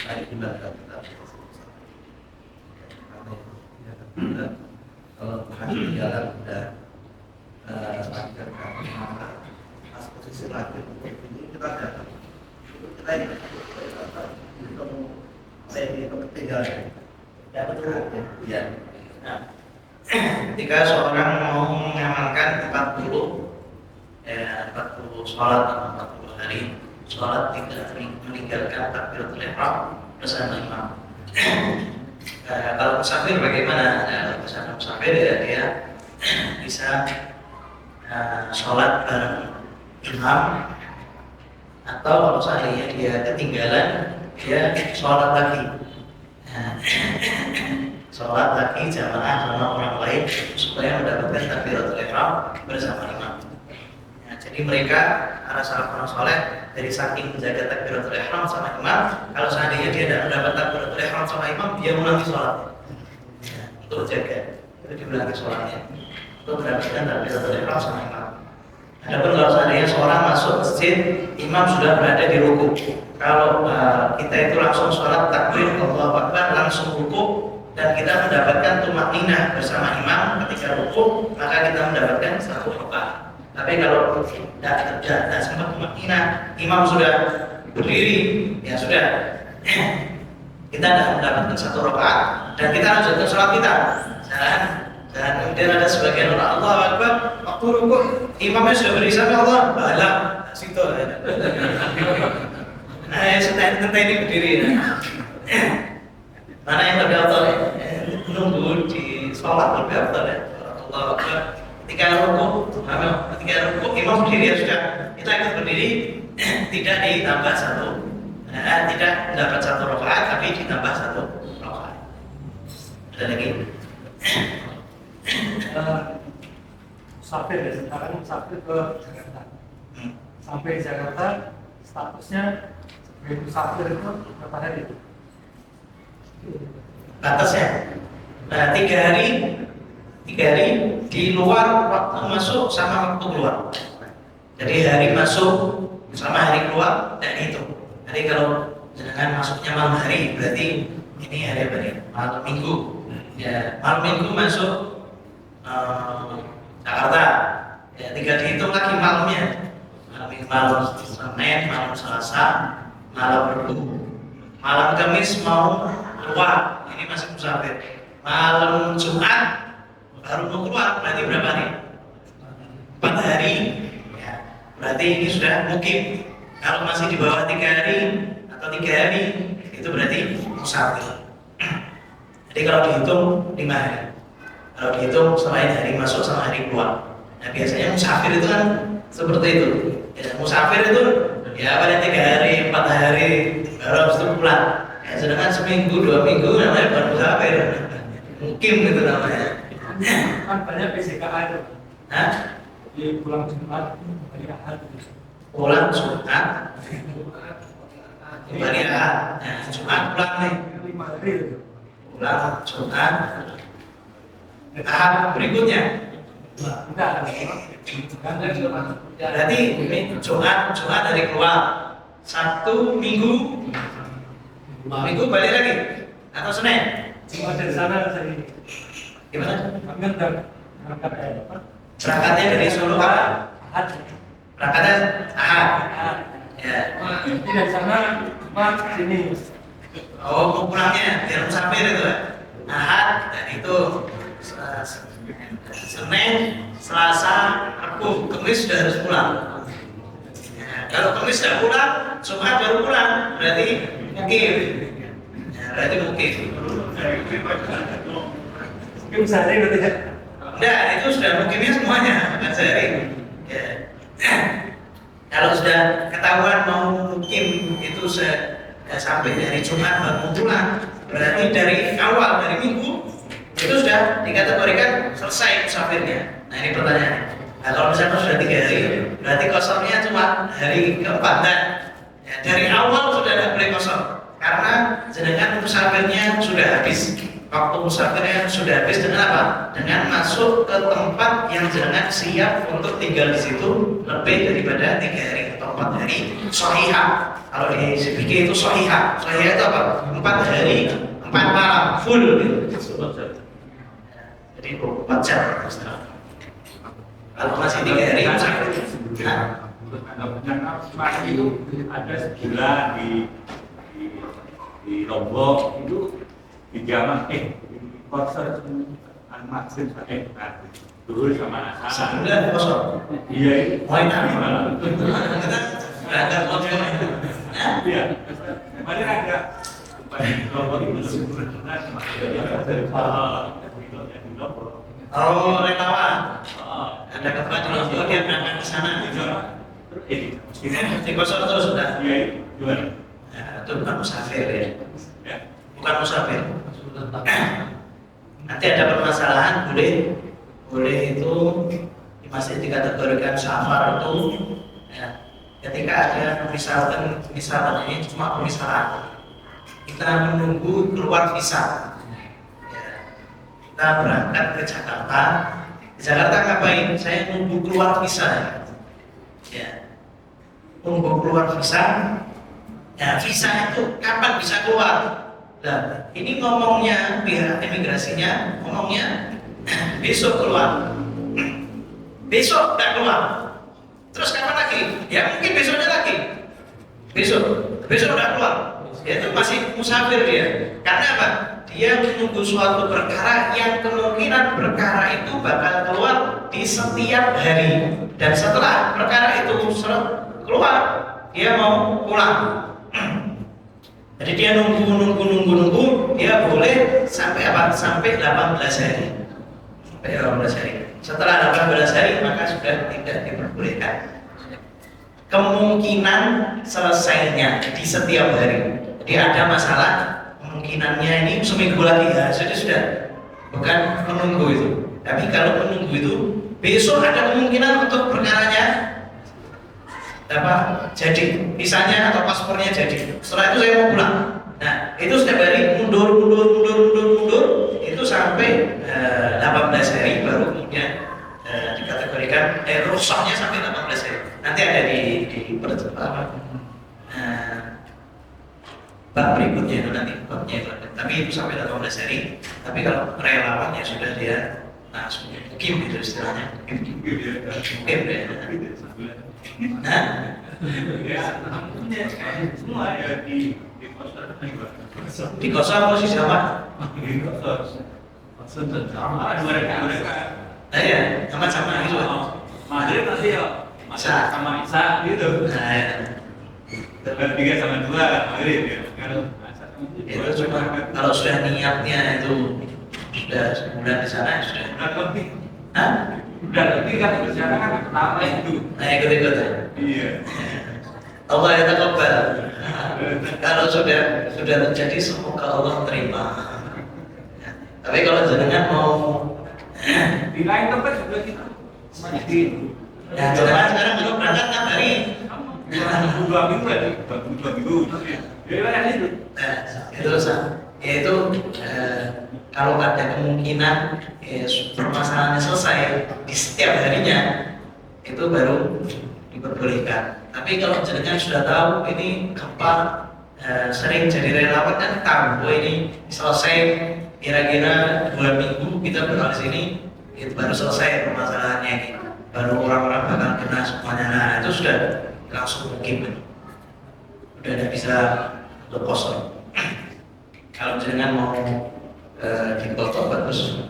baik benar kita kalau hati jalan udah lancar pas posisi lagi ini kita datang kita ini ketemu saya di ketinggalan ya betul ya. Nah, ketika seorang mau mengamalkan 40 sholat atau 40 hari sholat tidak meninggalkan takbiratul ihram bersama imam. Kalau musafir bagaimana? Kalau bersama musafir ya dia bisa sholat bareng imam, atau kalau seandainya dia ketinggalan dia sholat lagi. Sholat lagi jamaah sama orang lain supaya mendapatkan takbiratul ihram bersama imam. Jadi mereka para salafun saleh dari saking menjaga takbiratul ihram sama imam, kalau seandainya dia tidak mendapat takbiratul ihram sama imam, dia ulangi sholatnya. Untuk jaga, itu diulangi sholatnya untuk mendapatkan takbiratul ihram sama imam. Adapun kalau seandainya seorang masuk masjid, imam sudah berada di ruku. Kalau kita itu langsung sholat takbir Allahu Akbar langsung ruku, dan kita mendapatkan tumakninah bersama imam ketika ruku, maka kita mendapatkan satu rakaat. Tapi kalau tidak sempat tumakninah, imam sudah berdiri, ya sudah, kita tidak mendapatkan satu rakaat dan kita lanjutkan sholat kita. Dan kemudian ada sebagian orang Allahu Akbar waktu ruku, imamnya sudah berdiri sampai Allah, balah situ. Nah, setelah ini berdiri. Mana yang lebih afdal ya? Nunggu di sholat lebih afdal ya. Allahu Akbar. Ketika ruku imam berdiri ya sudah, kita ikut berdiri, tidak ditambah tidak mendapat satu rakaat tapi ditambah satu rakaat. Ada lagi? Musafir ya, sekarang musafir ke Jakarta. Sampai Jakarta statusnya sebagai musafir itu berapa hari? Batasnya 3 hari di luar waktu masuk sama waktu keluar. Jadi hari masuk sama hari keluar dan itu. Jadi kalau dengan masuknya malam hari berarti ini hari apa nih? Malam minggu. Ya, malam minggu masuk Jakarta. Ya, tinggal dihitung lagi malamnya. Malam Senin, malam Selasa, malam Rabu, malam Kamis mau keluar, ini masih musafir. Malam Jumat baru mau keluar, berarti berapa hari? 4 hari. Ya, berarti ini sudah mukim. Kalau masih di bawah 3 hari atau 3 hari, itu berarti musafir. Jadi kalau dihitung 5 hari. Kalau dihitung selain hari masuk sama hari keluar. Nah, biasanya musafir itu kan seperti itu. Ya, musafir itu ya paling 3 hari, 4 hari, baru habis itu pulang. Ya, sedangkan seminggu, 2 minggu namanya bukan musafir, mukim gitu namanya. Kan banyak PCKA itu. Hah? Di pulang Jumat, hari Ahad. Pulang Jumat, hari Ahad. Nah, Jumat pulang nih. 5 hari itu. Pulang Jumat, Ahad berikutnya. Enggak. Berarti Jumat dari keluar, Sabtu, Minggu balik lagi atau Senin? Cuma dari sana saya ini. Gimana? Ambil dan berangkat apa? Berangkatnya dari Solo apa? Ahad. Berangkatnya Ahad. Ahad. Ya. Jadi dari sana cuma sini. Oh, mau pulangnya biar musafir itu ya? Ahad dan itu Senin, Selasa, Rabu, Kamis sudah harus pulang. Ya, kalau Kamis sudah pulang, Jumat baru pulang, berarti mukim. Ya, berarti mukim. Mungkin sehari berarti ya. Enggak, itu sudah mungkinnya semuanya, bukan sehari. Ya. Kalau sudah ketahuan mau mukim itu sampai dari Jumat bangun pulang, berarti dari awal dari Minggu itu sudah dikategorikan selesai musafirnya. Nah ini pertanyaan. Nah kalau misalnya sudah 3 hari, berarti kosongnya cuma hari keempat. Dan ya, dari awal sudah tidak boleh kosong karena jenengan musafirnya sudah habis. Waktu musafirnya sudah habis dengan apa? Dengan masuk ke tempat yang jenengan siap untuk tinggal di situ lebih daripada 3 hari atau 4 hari. Sahihah. Kalau di CBK itu sahihah. Sahihah itu apa? 4 hari, 4 malam full gitu. Jadi 24 jam. Kalau masih 3 hari musafir. Masih itu ada sebulan di Lombok itu di zaman konser Al-Masjid dulu sama asal. Sebulan kosong. Iya itu. Oh ini malam. Ada kosong. Iya. Kemarin ada di Lombok itu sebulan Oh relawan. Ada tempat di Lombok dia berangkat ke sana. Di kosong terus sudah. Iya gimana? Ya, itu bukan musafir ya. Ya. Bukan musafir. Nanti ada permasalahan boleh itu masih dikategorikan safar itu ya, ketika ada misalkan ini cuma pemisahan kita menunggu keluar visa ya, kita berangkat ke Jakarta. Di Jakarta ngapain? Saya nunggu keluar visa ya, nunggu keluar visa ya, visa itu kapan bisa keluar? Nah, ini ngomongnya pihak imigrasinya ngomongnya besok keluar, besok tidak keluar. Terus kapan lagi? Ya mungkin besoknya lagi. Besok tidak keluar. Ya itu masih musafir dia. Karena apa? Dia menunggu suatu perkara yang kemungkinan perkara itu bakal keluar di setiap hari. Dan setelah perkara itu keluar, dia mau pulang. Jadi dia nunggu, dia boleh sampai apa? Sampai 18 hari. Sampai 18 hari. Setelah 18 hari maka sudah tidak diperbolehkan. Kemungkinan selesainya di setiap hari. Jadi ada masalah kemungkinannya ini seminggu lagi ya, sudah. Bukan menunggu itu. Tapi kalau menunggu itu besok ada kemungkinan untuk perkaranya apa jadi visanya atau paspornya jadi. Setelah itu saya mau pulang. Nah itu setiap hari mundur itu sampai 18 hari baru kemudian dikategorikan rusaknya sampai 18 hari. Nanti ada di bab berikutnya itu nanti babnya itu ada. Tapi itu sampai 18 hari. Tapi kalau relawan ya sudah dia langsung mukim itu istilahnya. Mukim ya. Nah, semua ya di di kosan posisi apa? mereka Nah ya, sama-sama gitu. Madrid nanti ya sama Isa gitu. Nah, ya. Tiga sama dua Madrid ya. Itu cuma kalau sudah niatnya itu sudah sebulan di sana sudah. Udah lebih. Hah? Udah lebih kan bicara kan kenapa itu? Nah ikut-ikut. Iya. Allah ya taqabbal. Kalau sudah terjadi semoga Allah terima. Tapi kalau jenengan mau Di lain tempat juga gitu. Masjid. ya jenengan sekarang belum berangkat kan hari. 2 minggu ya, 2 minggu. Jadi kan itu. Nah, itu yaitu kalau ada kemungkinan permasalahannya selesai di setiap harinya itu baru diperbolehkan. Tapi kalau jenengan sudah tahu ini gempa sering jadi relawan kan tahu ini selesai kira-kira 2 minggu kita bakal di sini itu baru selesai permasalahannya ini. Baru orang-orang bakal kena semuanya. Nah itu sudah langsung mungkin udah ada bisa untuk kosong. Kalau jenengan mau dipotong bagus.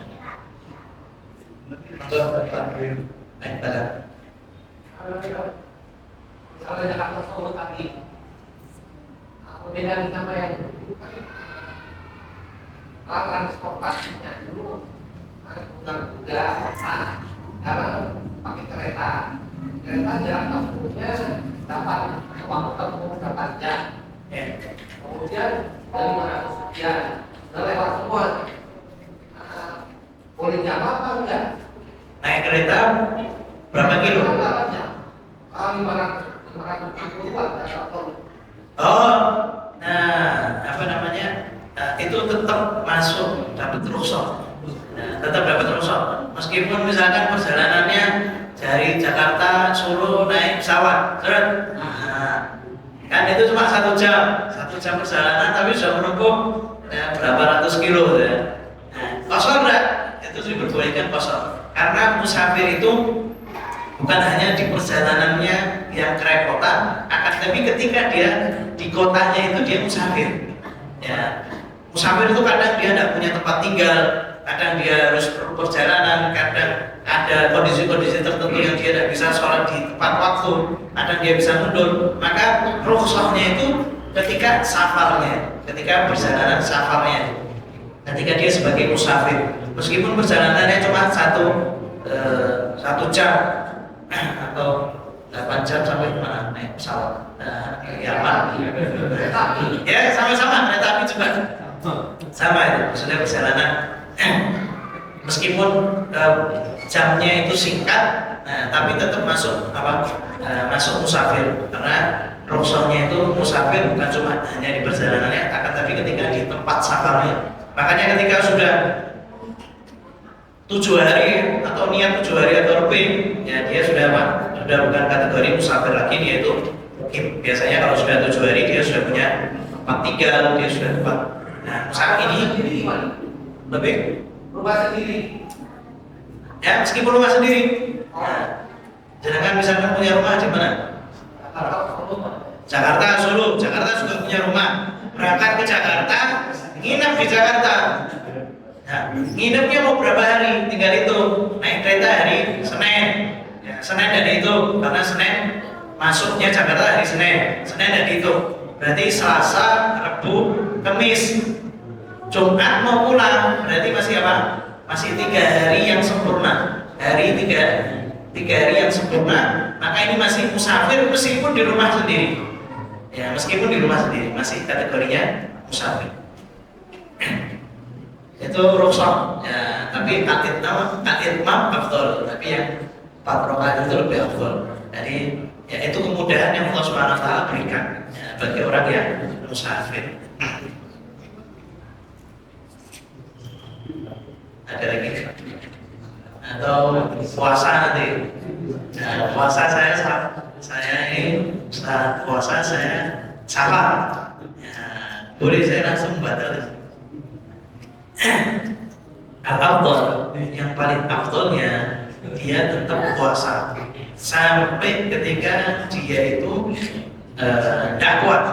Kalau Jakarta Solo tadi, apa bedanya sama yang transportasinya dulu bukan kuda, karena pakai kereta jarak tempuhnya dapat waktu tempuh 8 jam. Kemudian dari 500 sekian lewat semua. Boleh nyapa apa enggak? Naik kereta berapa kilo? 500 Oh, nah apa namanya? Itu tetap masuk dapat rukhsah. Nah, tetap dapat rukhsah. Meskipun misalkan perjalanannya dari Jakarta Solo naik pesawat, nah, kan itu cuma 1 jam perjalanan, tapi sudah menempuh berapa ratus kilo ya. Nah, kosong enggak? Itu diperbolehkan kosong. Karena musafir itu bukan hanya di perjalanannya yang kerepotan, akan tapi ketika dia di kotanya itu dia musafir. Ya, musafir itu kadang dia tidak punya tempat tinggal, kadang dia harus perjalanan, kadang ada kondisi-kondisi tertentu yang dia tidak bisa sholat di tepat waktu, kadang dia bisa mundur. Maka rukhsahnya itu ketika safarnya, ketika perjalanan safarnya, ketika dia sebagai musafir, meskipun perjalanannya cuma satu jam atau 8 jam sampai mana naik pesawat, ya apa? Ya sama-sama kereta api juga sama itu, maksudnya perjalanan meskipun jamnya itu singkat, tapi tetap masuk masuk musafir, karena rukhsahnya itu musafir bukan cuma hanya di perjalanannya, akan tapi ketika di tempat safarnya. Makanya ketika sudah 7 hari atau niat 7 hari atau lebih, ya dia sudah sudah bukan kategori musafir lagi, dia itu mukim. Biasanya kalau sudah 7 hari dia sudah punya tempat tinggal, dia sudah tempat. Nah, saat ini lebih rumah sendiri. Ya, meskipun rumah sendiri. Nah, jangan misalkan punya rumah di mana? Jakarta, Solo. Jakarta juga punya rumah. Berangkat ke Jakarta, nginep di Jakarta. Nah, nginepnya mau berapa hari? Tinggal itu. Naik kereta hari Senin. Ya, Senin dan itu, karena Senin masuknya Jakarta hari Senin. Senin dan itu. Berarti Selasa, Rabu, Kamis, Jumat mau pulang. Berarti masih apa? Masih 3 hari yang sempurna. Tiga hari yang sempurna. Maka ini masih musafir meskipun di rumah sendiri. Ya, meskipun di rumah sendiri masih kategorinya musafir. Itu rukhsah. Ya, tapi atitmam afdal. Tapi yang 4 rakaat itu lebih afdal. Jadi ya itu kemudahan yang Allah Subhanahu wa taala berikan ya, bagi orang yang musafir. Ada lagi atau puasa nanti? Nah, puasa saya ini setelah puasa saya salah. Ya, boleh saya langsung batal. Al-afdal yang paling afdalnya dia tetap puasa sampai ketika dia itu tidak kuat.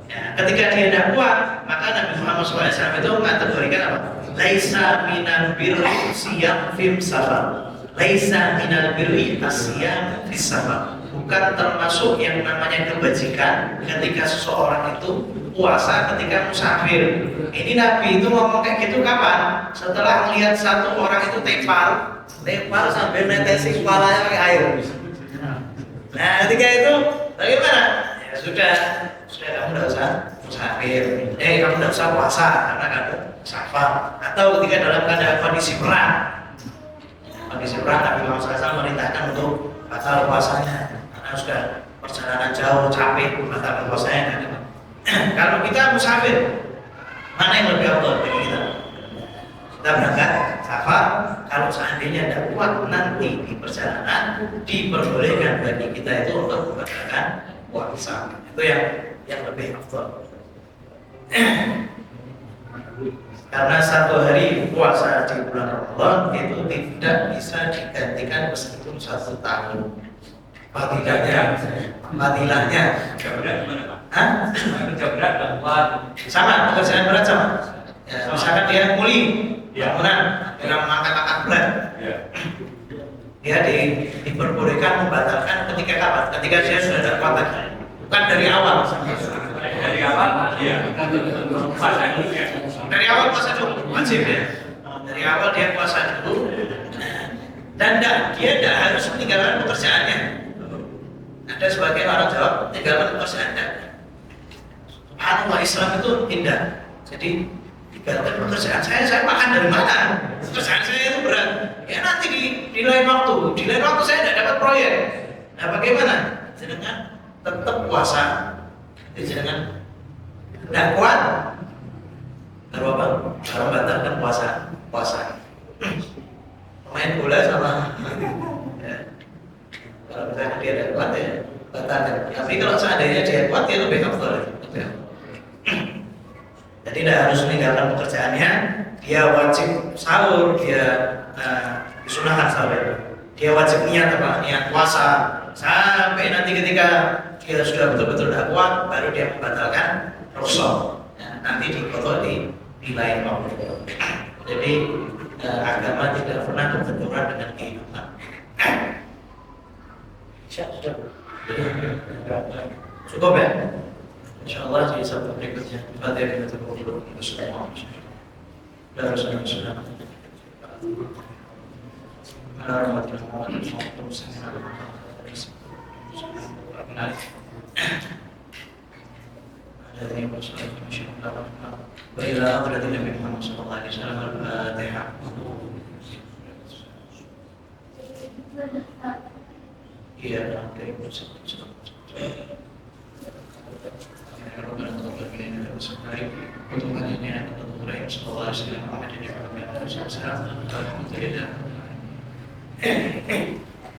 Ya, ketika dia tidak kuat, maka Nabi Muhammad SAW itu mengkategorikan apa? Laisa minal birri siyam fim safar. Laisa minal birri asyam fis safar. Bukan termasuk yang namanya kebajikan ketika seseorang itu puasa ketika musafir. Ini Nabi itu ngomong kayak gitu kapan? Setelah melihat satu orang itu tepar sambil netesin kepalanya pakai air. Nah, ketika itu bagaimana? Ya sudah kamu tidak usah musafir. Kamu tidak usah puasa karena kamu safar. Atau ketika dalam keadaan kondisi perang, Nabi Muhammad SAW memerintahkan untuk batal puasanya karena sudah perjalanan jauh, capek, batal puasanya. Kalau kita musafir, mana yang lebih afdal bagi kita? Kita berangkat safar, kalau seandainya tidak kuat nanti di perjalanan, diperbolehkan bagi kita itu untuk membatalkan puasa. Itu yang lebih afdal. Karena 1 hari puasa di bulan Ramadan itu tidak bisa digantikan meskipun 1 tahun. Fadilahnya. Kerja berat gimana Pak? Hah? Kerja berat dan kuat. Sama, pekerjaan berat sama. Ya, misalkan dia kuli, Ya. bangunan, dia mengangkat berat. Ya. Dia diperbolehkan membatalkan ketika kapan? Ketika dia sudah ada kuat lagi. Bukan dari awal. Dari awal, iya. Pas saya Dari awal puasa dulu, wajib ya. Dari awal dia puasa dulu. Dan dia tidak harus meninggalkan pekerjaannya. Ada sebagian orang jawab tinggalkan pekerjaan. Subhanallah, Islam itu indah. Jadi tinggalkan pekerjaan saya makan dari mana? Pekerjaan saya itu berat. Ya nanti di lain waktu saya tidak dapat proyek. Nah bagaimana? Jangan tetap puasa. Jangan tidak kuat. Kalau apa? Kalau batalkan puasa. Main bola sama. Ya. Kalau misalnya dia tidak kuat ya batalkan. Tapi kalau seandainya dia kuat dia lebih afdal. Jadi tidak harus meninggalkan pekerjaannya. Dia wajib sahur, dia disunahkan sahur. Dia wajib niat puasa sampai nanti ketika dia sudah betul-betul tidak kuat, baru dia membatalkan rukhsah. Nanti dikotor di lain waktu. Jadi agama tidak pernah berbenturan dengan kehidupan. Cukup ya? Insyaallah di sabtu berikutnya Fatihah kita dulu semua. Dan sudah. وإلى حضرة النبي محمد صلى الله عليه وسلم الفاتحة. Iya, dari proses ربنا تقبل منا انك انت السميع وتب علينا انك انت الغفور الرحيم صلى الله عليه وسلم محمد وعلى اله وصحبه وسلم الحمد لله